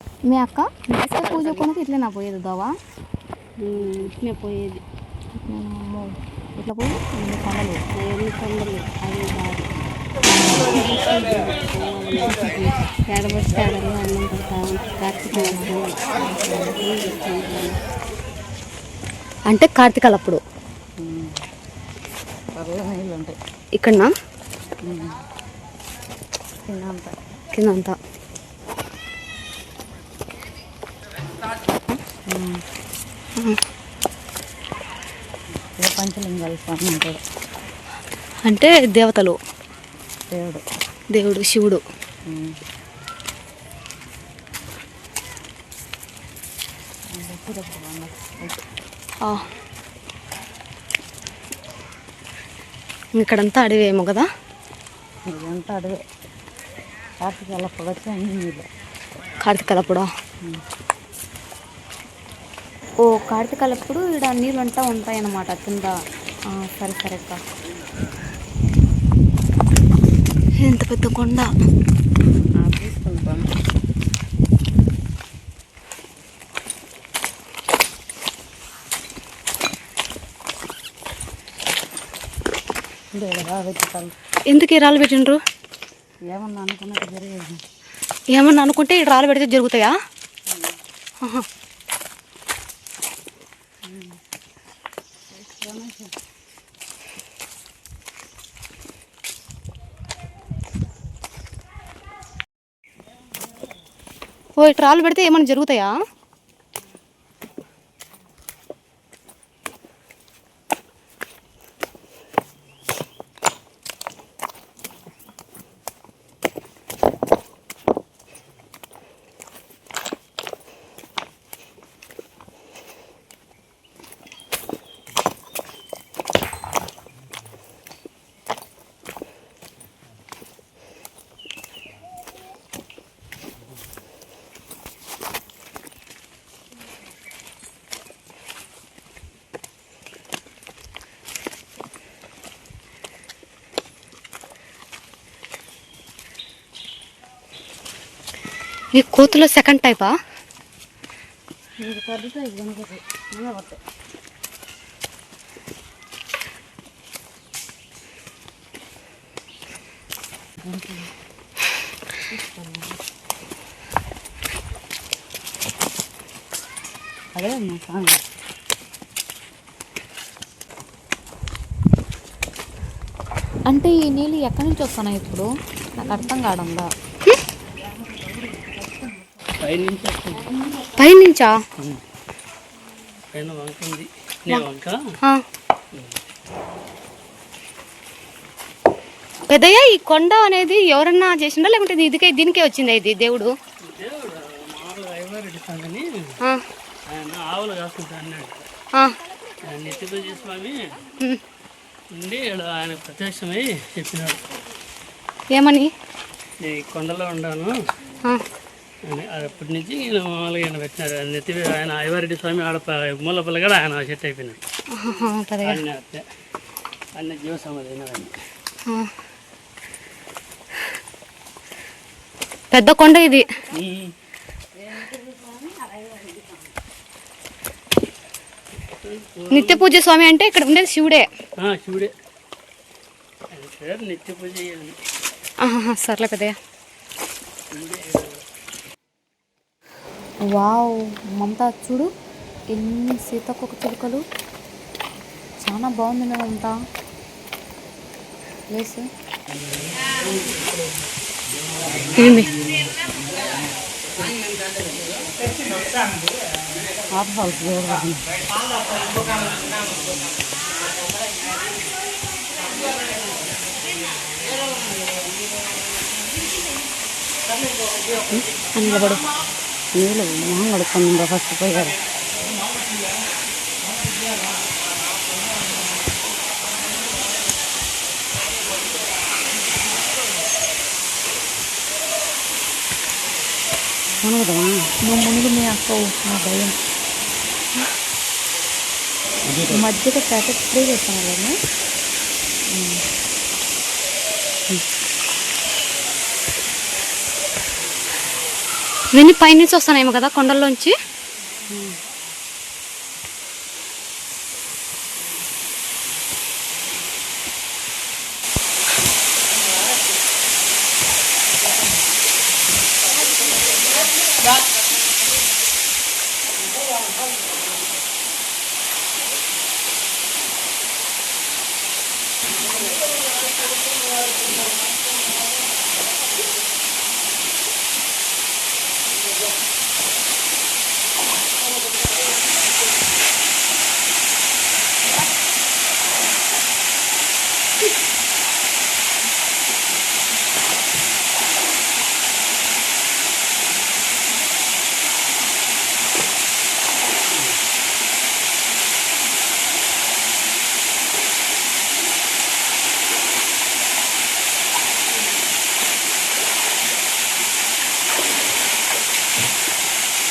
మీ అక్క పూజ కొనకు ఇట్లా నా పోయేది దోవా ఇట్లే పోయేది. ఇట్లా పోయి ఎన్ని కొండలు అవి ఏడబడితే ఏడలో అన్నం పెడతా కార్తీక అంటే కార్తీకాలు అప్పుడు నీళ్ళు ఉంటాయి ఇక్కడనా కింద అంతా పంచలింగాలు స్వామి ఉంటాడు అంటే దేవతలు దేవుడు శివుడు. ఇక్కడంతా అడవేమో కదా. ఇదంతా అడవే. కార్తీకాలప్పుడు వచ్చి అన్ని నీళ్ళు. కార్తీకాలప్పుడా? ఓ కార్తీకాలప్పుడు ఇక్కడ నీళ్ళు అంతా ఉంటాయన్నమాట కింద. సరే సరే అక్క. ఎంత పెద్ద కొండ. తీసుకుంటాం. ఎందుకు ఈ రాళ్ళు పెట్టిండ్రు? ఏమన్నా అనుకున్నట్టు జరిగేది. ఏమన్నా అనుకుంటే ఈ రాళ్ళు పెడితే జరుగుతాయా? ఓ ఇటు రాళ్ళు పెడితే ఏమన్నా జరుగుతాయా? ఈ కోతులో సెకండ్ టైపా? అదే అంటే ఈ నీళ్ళు ఎక్కడి నుంచి వస్తున్నాయి ఇప్పుడు? నాకు అర్థం కావడంలా. పైనుంచా? పెద్దయ్య ఈ కొండ అనేది ఎవరన్నా చేసిండా లేకుంటే దీనికే వచ్చిందా ఇది దేవుడు? ఆవులు కాసుకుంటా అన్నాడు. నిత్యపూజ స్వామి ఉండి ఆయన ప్రత్యక్షమై చెప్పినాడు. ఏమని? ఈ కొండలో ఉన్నాను అని. అప్పటి నుంచి నేను మామూలుగా ఆయన పెట్టినారు. నెత్తి ఆయన అయ్యవారెడ్డి స్వామి ఆడ మూల పిల్లగా ఆయన సెట్ అయిపోయినాడు. అన్న జీవ సమాధి అయినాడు. పెద్ద కొండ ఇది. నిత్య పూజ స్వామి అంటే ఇక్కడ ఉండేది శివుడే. శివుడే నిత్య పూజ. సర్లే పెద్దయ్య. వావ్ మమతా చూడు ఎన్ని సీతాకోక చిలుకలు. చాలా బాగుంది మమతా ప్లేస్. ఏంది నిలబడు. నీళ్ళు మొహం కడుక్కొని ఫస్ట్ పోయారు. మునుగుదమా? నువ్వు మునుగు మీ అక్క. నా భయం. మధ్యలో ప్యాకెట్ స్ప్రే చేస్తాను కదా. ఇవన్నీ పైనుంచి వస్తున్నాయేమో కదా కొండల్లోంచి.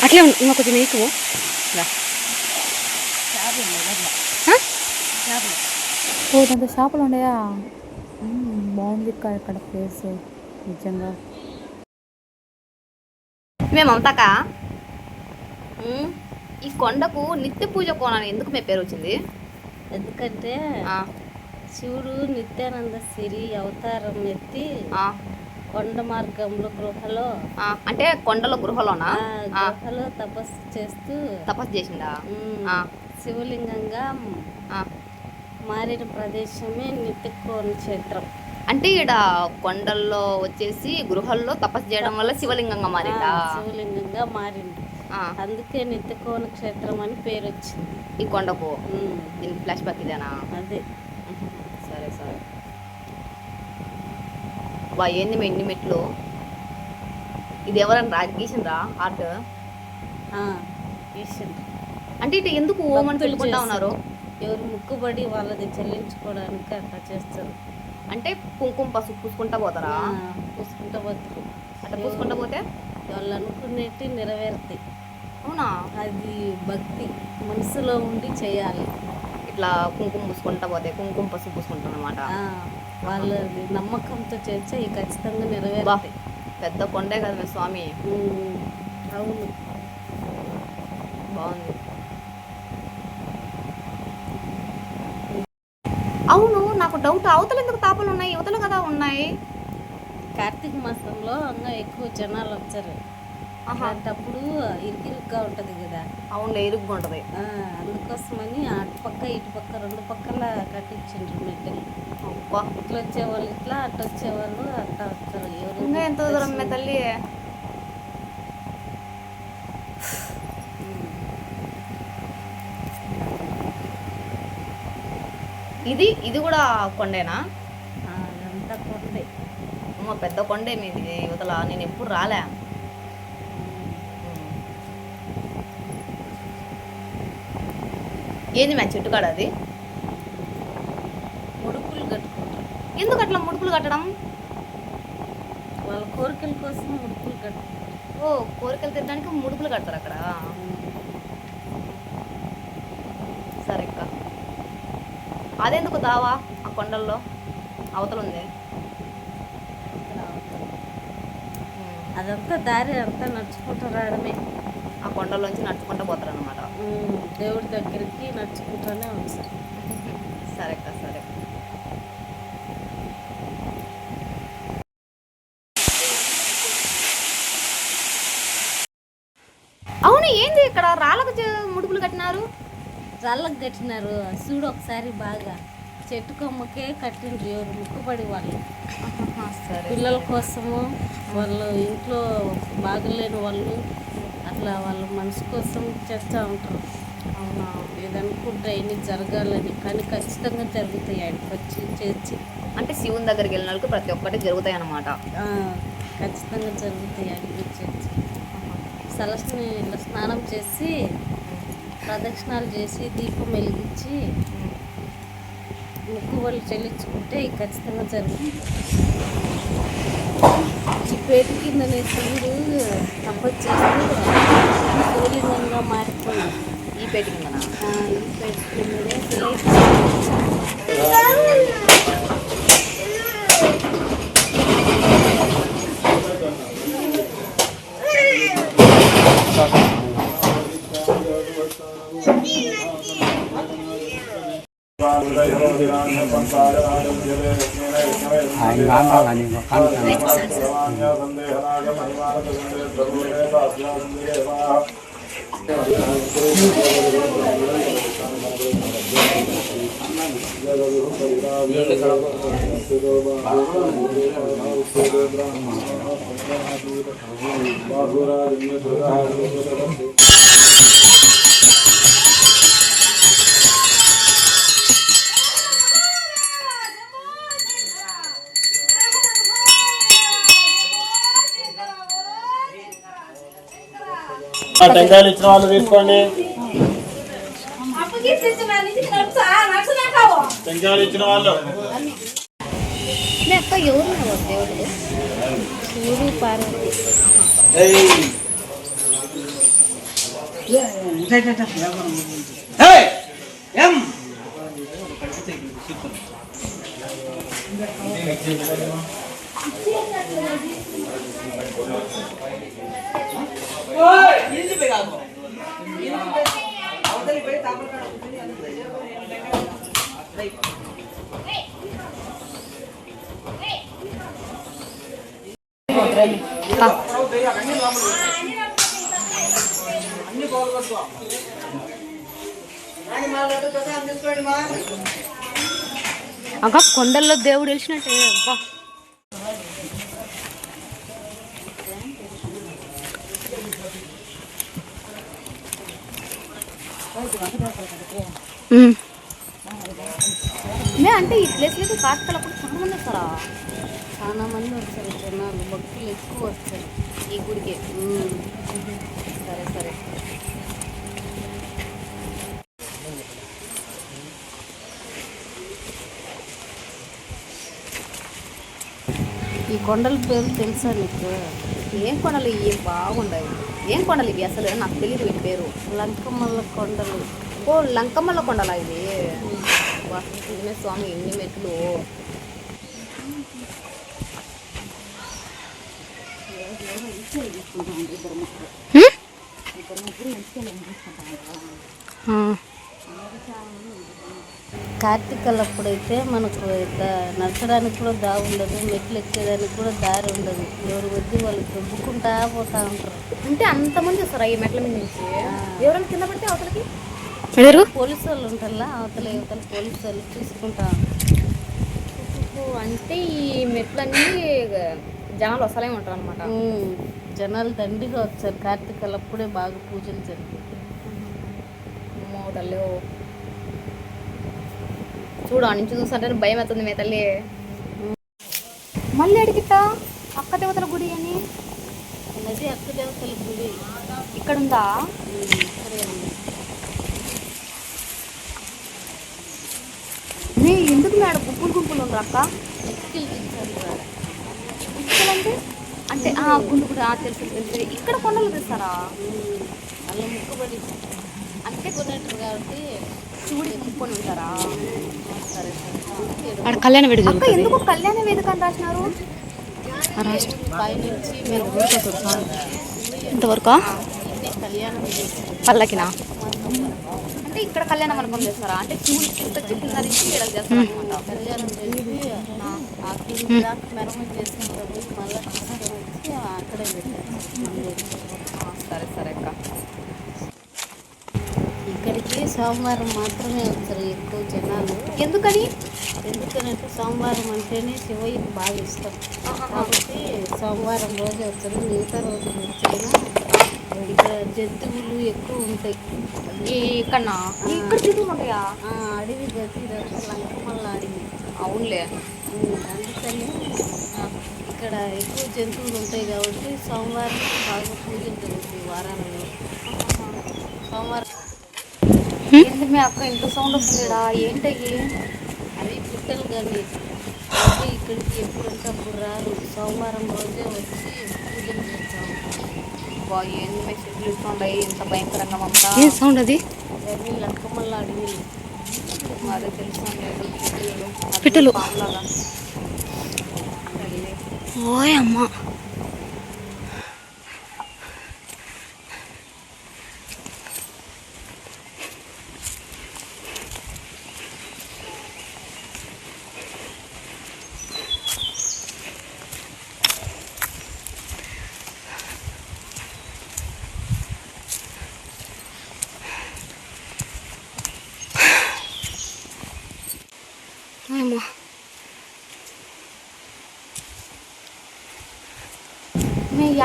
అట్లే ఇంకా కొంచెం నీకు ఓ దాంతో షాపులు ఉన్నాయా? బాగుంది ఇక్కడ ప్లేస్ నిజంగా. మేము అంతాక ఈ కొండకు నిత్య పూజ కోణాన్ని ఎందుకు మీ పేరు వచ్చింది? ఎందుకంటే శివుడు నిత్యానంద సిరి అవతారం ఎత్తి కొండ మార్గంలో గృహలో అంటే కొండలో గృహలోనా గృహలో తపస్సు చేసిందా? శివలింగంగా మారిన ప్రదేశమే నిత్యకోణ క్షేత్రం. అంటే ఇక్కడ కొండల్లో వచ్చేసి గృహల్లో తపస్సు చేయడం వల్ల శివలింగంగా మారిందా? శివలింగంగా మారింది, అందుకే నిత్యకోణ క్షేత్రం అని పేరు వచ్చింది ఈ కొండకు. దీనికి ఫ్లాష్ బ్యాక్ ఇదేనా? అదే. సరే సరే. వా ఏంది ఎన్ని మెట్లు? ఇది ఎవరన్నా గీసిండ్రా ఆర్ట్? అంటే ఇటు ఎందుకు ఓం అని పెట్టుకుంటా ఉన్నారు? ఎవరు ముక్కుబడి వాళ్ళది చెల్లించుకోవడానికి అట్లా చేస్తారు. అంటే కుంకుమ పసుపు పూసుకుంటా పోతారా? పూసుకుంటా పోతారు. అట్లా పూసుకుంటా పోతే వాళ్ళు అనుకునేటి నెరవేరుతాయి. అవునా? అది భక్తి మనసులో ఉండి చేయాలి. ఇట్లా కుంకుమ పూసుకుంటా పోతే కుంకుమ పసుపు పూసుకుంటాం అన్నమాట. వాళ్ళది నమ్మకంతో చేస్తే ఈ ఖచ్చితంగా నెరవేరుతాయి. పెద్ద కొండే కదా మీ స్వామి. అవును, బాగుంది. అవును, నాకు డౌట్, అవతల ఎందుకు తాపలు ఉన్నాయి? యువతలు కదా ఉన్నాయి. కార్తీక మాసంలో ఇంకా ఎక్కువ జనాలు వచ్చారు. అలాంటప్పుడు ఇరుకిరుగ్గా ఉంటుంది కదా. అవునులే, ఇరుగ్గా ఉంటుంది. అందుకోసమని అటుపక్క ఇటుపక్క రెండు పక్కల కట్టించిండ్రు మెట్టెలు. ఇట్లా వచ్చేవాళ్ళు ఇట్లా, అటు వచ్చేవాళ్ళు అట్లా వస్తారు. ఇంకా ఎంత దూరం మే తల్లి? ఇది కూడా కొండేనా? అదంతా కొండే. పెద్ద కొండే మీది యువతల. నేను ఎప్పుడు రాలే. ఏంది మ్యా చెట్టు కాడ అది? ముడుపులు కట్టుకుంటారు. ఎందుకు అట్లా ముడుపులు కట్టడం? వాళ్ళ కోరికల కోసం ముడుపులు కట్టుకుంటారు. ఓ, కోరికలు తినడానికి ముడుపులు కడతారు అక్కడ. సరే అక్క. అదెందుకు దావా ఆ కొండల్లో అవతల ఉంది? అదంతా దారి అంతా నడుచుకుంటూ రావడమే. ఆ కొండల్లోంచి నడుచుకుంటూ పోతారు అనమాట. దేవుడి దగ్గరికి నడుచుకుంటూనే వస్తారు. సరే అక్క, సరే. అవును, ఏంది ఇక్కడ రాళ్ళకు ముడుపులు కట్టినారు? రాళ్ళకు కట్టినారు చూడు ఒకసారి బాగా. చెట్టు కొమ్మకే కట్టిండ్రు ఎవరు ముక్కుపడి వాళ్ళు. పిల్లల కోసము, వాళ్ళు ఇంట్లో బాగలేని వాళ్ళు అట్లా వాళ్ళ మనసు కోసం చేస్తూ ఉంటారు. అవునా? ఏదనుకుంటే అన్ని జరగాలని, కానీ ఖచ్చితంగా జరుగుతాయి ఆడికి వచ్చి చేసి. అంటే శివుని దగ్గరికి వెళ్ళిన వాళ్ళకి ప్రతి ఒక్కటి జరుగుతాయి అన్నమాట. ఖచ్చితంగా జరుగుతాయి ఆడికి వచ్చేసి. సలస్ని ఇట్లా స్నానం చేసి ప్రదక్షిణాలు చేసి దీపం వెలిగించి ముక్కుబడులు చెల్లించుకుంటే ఖచ్చితంగా జరుగుతుంది. ఈ పేట కిందనే శివుడు తపస్సు చేస్తూ శివలింగంగా మారిపోయింది. ఈ పేట కిందనా? ఈ పేట కిందనే శిలై టెంకాయలు ఇచ్చిన వాళ్ళు తీసుకోండి. టెంకాయలు ఇచ్చిన వాళ్ళు అక్క ఎవరు దేవుడు శివుడు పార్వతి. అక్క కొండల్లో దేవుడు వెలిసినట్టే అబ్బా. అంటే ఈ ప్లేస్లో కార్తీకలప్పుడు చాలా మంది వస్తారా? చాలా మంది వస్తారు జనాలు, భక్తులు ఎక్కువ వస్తారు ఈ గుడికి. సరే సరే. ఈ కొండల పేరు తెలుసా నీకు? ఏం కొండలు ఇవి బాగుండవు. ఏం కొండలు ఇవి అసలు నాకు తెలియదు వీటి పేరు. లంకమల్ల కొండలు. ఓ లంకమల్ల కొండలా ఇవి? స్వామి ఎన్ని మెట్లు. కార్తీకలప్పుడైతే మనకు నడచడానికి కూడా దారి ఉండదు, మెట్లు ఎక్కేదానికి కూడా దారి ఉండదు. ఎవరు వద్దు వాళ్ళు దొబ్బుకుంటా పోతా ఉంటారు. అంటే అంతమంది వస్తారా ఈ మెట్ల మీద నుంచి? ఎవరైనా కింద పడితే అవతలకి పోలీసు వాళ్ళు ఉంటారా, అవతల యువతల పోలీసు వాళ్ళు చూసుకుంటా. అంటే ఈ మెట్లన్నీ జనాలు వస్తలే ఉంటారు అనమాట. జనాలు దండిగా వచ్చారు. కార్తీకలప్పుడే బాగా పూజలు జరిగాయి. తల్లి చూడు ఆ నుంచి చూస్తుంటే భయం అవుతుంది మీ తల్లి. మళ్ళీ అడిగితా అక్క దేవతల గుడి అని అన్నది. అక్క దేవతల గుడి ఇక్కడ ఉందా? మీ ఎందుకు మేడం గుంపులు గుంపులు ఉండరు అక్క? అంటే అంటే గుండు కూడా తెలుసు తెలుసు. ఇక్కడ కొండలు తెస్తారా? అలా ముక్కుబడి అంటే కొన్నట్టు కాబట్టి శివుడికి ముక్కొని ఉంటారా? సరే అక్కడ కళ్యాణ వేదిక. అక్క ఎందుకు కళ్యాణ వేదిక అని రాసినారు? పైనుంచి మీరు ఇంతవరకు కళ్యాణం పల్లకినా? అంటే ఇక్కడ కళ్యాణ మండపం చేస్తారా? అంటే శివుడికి చెట్లు ధరించి ఇక్కడ చేస్తారా అనమాట. కళ్యాణం చేసి ఆ దాకా మెరమని చేసుకుంటారు. మళ్ళీ వచ్చి అక్కడే పెట్టారు. సరే సరే అక్క. ఇక్కడికి సోమవారం మాత్రమే వస్తారు ఎక్కువ జనాలు. ఎందుకని? ఎందుకనంటే సోమవారం అంటేనే శివయ్యకి బాగా ఇష్టం కాబట్టి సోమవారం రోజు వస్తారు. మిగతా రోజు వచ్చినా ఇక్కడ జంతువులు ఎక్కువ ఉంటాయి. ఇక్కడ జంతువులు ఉంటాయా? అడవి గతి లంకమల్ల అడవి. అవునులే. అందుకని ఇక్కడ ఎక్కువ జంతువులు ఉంటాయి కాబట్టి సోమవారం బాగా పూజలు జరుగుతాయి. వారాలలో సోమవారం. ఏంటి మీ అక్క ఇంత సౌండ్ వస్తుందిడా? ఏంటయ్యి? అవి పిట్టలు కానీ ఇక్కడికి ఎప్పుడంటే అప్పుడు రారు. సోమవారం రోజే వచ్చి పూజలు చేస్తాము. ఏంది మెసేజ్లు ఇస్తుండయి ఇంత భయంకరంగా మమ్మల్ని? ఏం సౌండ్ అది? అవి లంకమల్ల అడవి. అదే తెలుసు పిట్టలు. పాములాగా. ఓయ్ అమ్మ.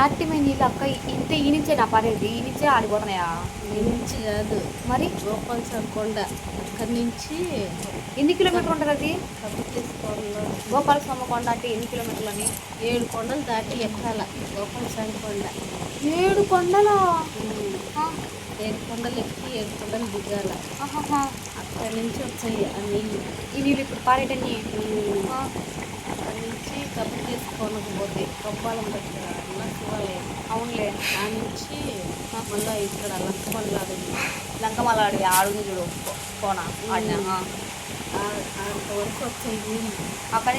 దాటిమే నీళ్ళు అక్క ఇంతే ఈ నుంచే నా పడేది ఈ నుంచే ఆడిపోతున్నాయా ఈ నుంచి కాదు, మరి గోపాలస్వామి కొండ అక్కడి నుంచి ఎన్ని కిలోమీటర్లు ఉంటుంది అది కబుర్లో గోపాలస్వామి కొండ అంటే ఎన్ని కిలోమీటర్లు అని 7 కొండలు దాటి ఎక్కాల గోపాలస్వామి కొండ. 7 కొండలా 7 కొండలు ఎక్కి 7 కొండలు దిగాల. అక్కడి నుంచి వచ్చాయి ఆ నీళ్ళు. ఈ నీళ్ళు ఇప్పుడు పారేటన్ని అక్కడి నుంచి కబుర్ తీసుకోనకు పోతే కబ్బాలం దగ్గర శివాలయం. అవునులే. ఆ నుంచి మళ్ళీ ఇక్కడ లంకమల్లాడు లంకమల్ల అడవి ఆడుంది చూడు కోన ఆడినా అంతవరకు వచ్చాయి నీళ్ళు. అక్కడి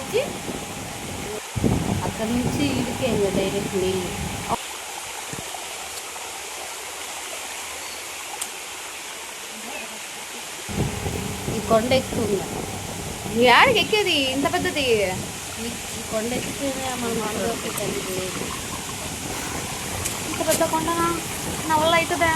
నుంచి ఈడికే డైరెక్ట్ నీళ్ళు. ఈ కొండ ఎక్కువ యాడికి ఎక్కేది ఇంత పెద్దది ఈ కొండ ఎక్కితేనే మనం ఆంధ్రకి కలిగి ఇంత పెద్ద కొండనా నా వల్ల అవుతుందా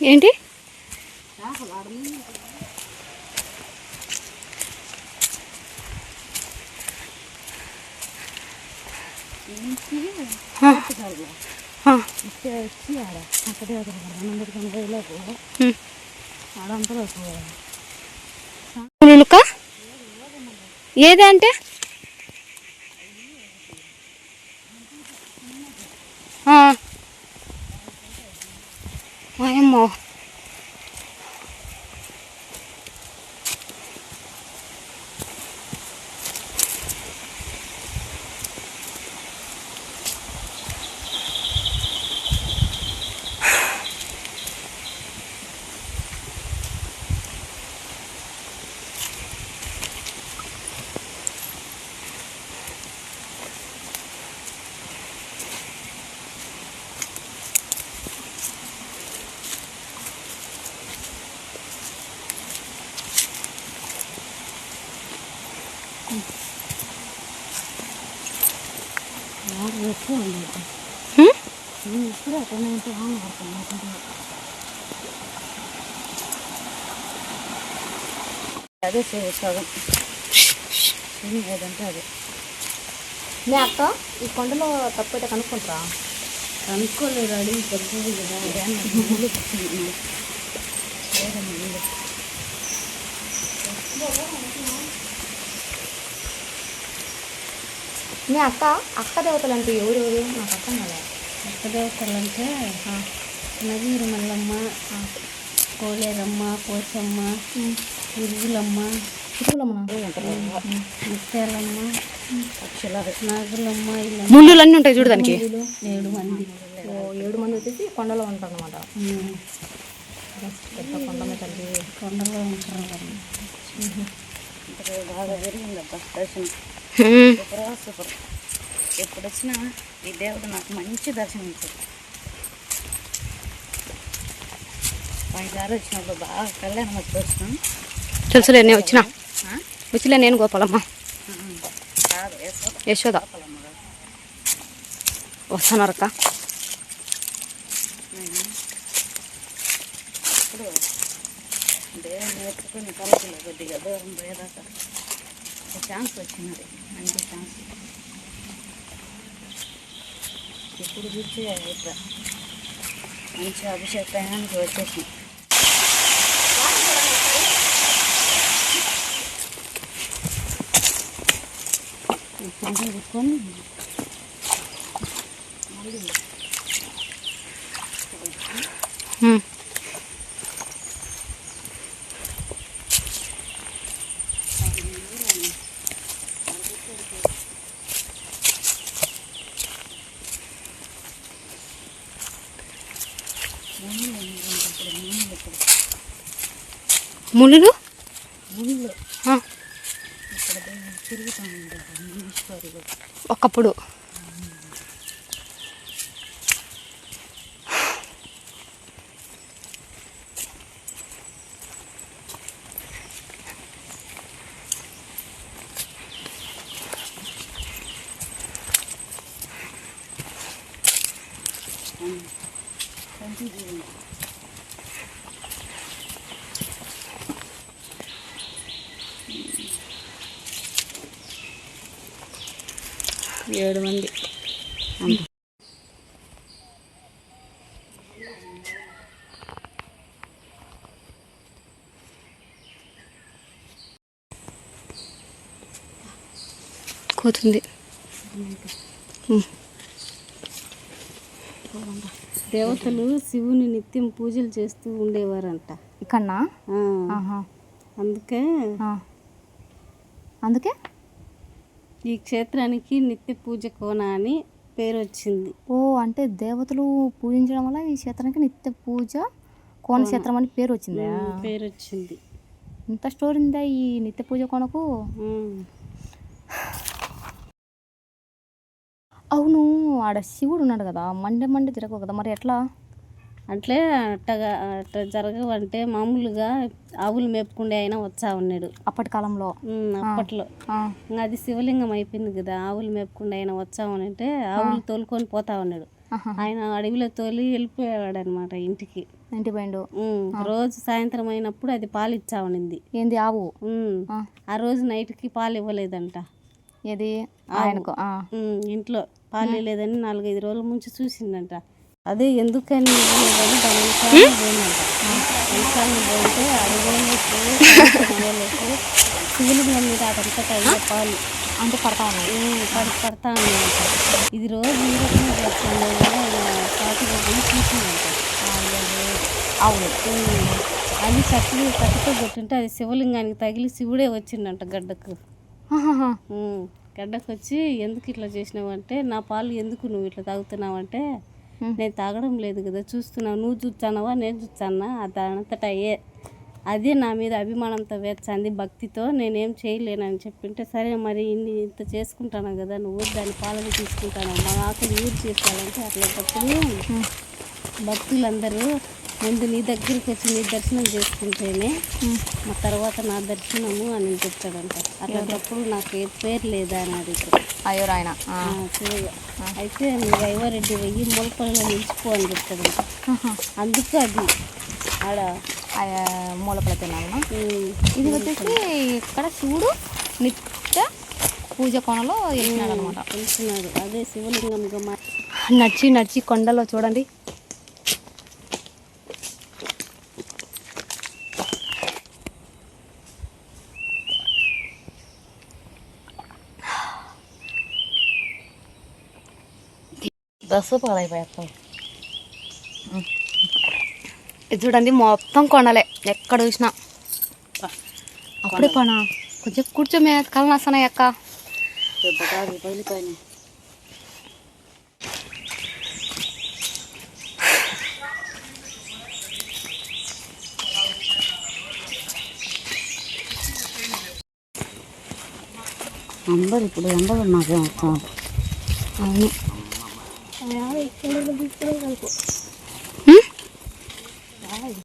ఏంటి ఏదే అంటే అమ్మో అదే సగం ఏదంటే అదే. మీ అక్క ఈ కొండలో తప్పైతే కనుక్కుంటారా కనుక్కోలేరు, అడిగి పెద్దది కదా. మీ అక్క దేవతలు అంటే ఎవరెవరు నాకు అర్థం కదా. అక్క దేవతలు అంటే నగీరు మల్లమ్మ, కోలేరమ్మ, పోచమ్మ, ఇరుగులమ్మ, ముత్యాలమ్మ, నాగులమ్మ, ఇలా ముళ్ళులన్నీ ఉంటాయి చూడు దానికి. 7 మంది. 7 మంది వచ్చేసి కొండలో ఉంటారు అనమాట. పెద్ద కొండమే తల్లి, కొండలో ఉంటారు వాళ్ళు. బాగా జరిగిందబ్బా దర్శనం. సూపర్. ఎప్పుడు వచ్చినా ఈ దేవుడు నాకు మంచి దర్శనం ఇచ్చాడు. 5 వచ్చినప్పుడు బాగా కళ్యాణం వచ్చి వచ్చినాం. తెలుసులే నేను వచ్చిలే నేను గోపాలమ్మ కాదు యశోద వస్తున్నారక్క. ఇప్పుడు దేవుని కొన్ని తలకిలో కొద్దిగా దూరం పోయేదాకా ఛాన్స్ వచ్చినది, మంచి ఛాన్స్. ఇప్పుడు చూసి ఇట్లా మంచి అభిషేకానికి వచ్చేసి పెట్టుకొని ముళ్ళు తిరుగుతూ ఉంటారు ఒకప్పుడు. ఏడు మంది కూతుంది. దేవతలు శివుని నిత్యం పూజలు చేస్తూ ఉండేవారంట ఇక్కడనా? అందుకే అందుకే ఈ క్షేత్రానికి నిత్య పూజ కోన అని పేరు వచ్చింది. ఓ అంటే దేవతలు పూజించడం వల్ల ఈ క్షేత్రానికి నిత్య పూజ కోన క్షేత్రం అని పేరు వచ్చిందా? పేరు వచ్చింది. ఇంత స్టోరీ ఉందా ఈ నిత్య పూజ కోనకు? అవును, ఆడ శివుడు ఉన్నాడు కదా, మండే తిరగవు కదా, మరి ఎట్లా? అట్లే అట్ట జరగవంటే మామూలుగా ఆవులు మేపుకుండే ఆయన వచ్చా ఉన్నాడు అప్పటి కాలంలో. అప్పట్లో ఇంకా అది శివలింగం అయిపోయింది కదా, ఆవులు మేపుకుండే ఆయన వచ్చా అంటే ఆవులు తోలుకొని పోతా ఉన్నాడు. ఆయన అడవిలో తోలి వెళ్ళిపోయాడు అనమాట ఇంటికి. ఇంటి పోయిండు. రోజు సాయంత్రం అయినప్పుడు అది పాలు ఇచ్చా ఉన్నింది. ఏంది ఆవు? ఆ రోజు నైట్కి పాలు ఇవ్వలేదంట. ఏది ఆయనకు? ఇంట్లో పాలు ఇవ్వలేదని 4-5 రోజుల ముంచి చూసిందంట. అదే ఎందుకని ఇవ్వలేదని దాని పోయిందంట. పోతే అడగలేకు శివులింగం మీద అదంతా అయ్యే పాలు అంటే పడతా ఉన్నాయి, పడతా ఉన్నాయంట. ఇది రోజు ఈ రకంగా చేస్తాను సాటిగా పోయి చూసిందంట. అవును, అది కత్తితో కొట్టుంటే అది శివలింగానికి తగిలి శివుడే వచ్చిండంట గడ్డకు. గడ్డకు వచ్చి ఎందుకు ఇట్లా చేసినావు అంటే, నా పాలు ఎందుకు నువ్వు ఇట్లా తాగుతున్నావు అంటే, నేను తాగడం లేదు కదా, చూస్తున్నావు, నువ్వు చూచానవా నేను చూచానా, దానంతటా అదే నా మీద అభిమానంతో వేర్చంది భక్తితో, నేనేం చేయలేనని చెప్పింటే, సరే మరి ఇంత చేసుకుంటాను కదా నువ్వు, దాని పాలను తీసుకుంటాను, మా ఆకులు యూజ్ చేస్తానంటే అట్లా భక్తులందరూ ముందు నీ దగ్గరికి వచ్చి నీ దర్శనం చేసుకుంటేనే మా తర్వాత నా దర్శనము అని చెప్తాడంట. అట్లాంటప్పుడు నాకు ఏ పేరు లేదా అని అడుగుతాడు. అయ్యో ఆయన శివయ్య. అయితే నువ్వు ఐవారెడ్డి వెయ్యి మూలపల్లిలో నిలిచిపో అని చెప్తాడంట. అందుకు అది ఆడ మూలపల తినాలన్నా. ఇది వచ్చేసి ఇక్కడ శివుడు నిత్య పూజ కోణలో వెళ్తున్నాడు అనమాట. వెళ్తున్నాడు. అదే శివలింగంగా నడిచి కొండలో చూడండి. ఇది చూడండి, మొత్తం కొండలే, ఎక్కడ చూసినా. అప్పుడే పనా కొంచెం కూర్చోమే కళ్ళు వస్తున్నాయి అక్క. అందరు ఇప్పుడు ఎండలు నాకేం వస్తుంది. అవును,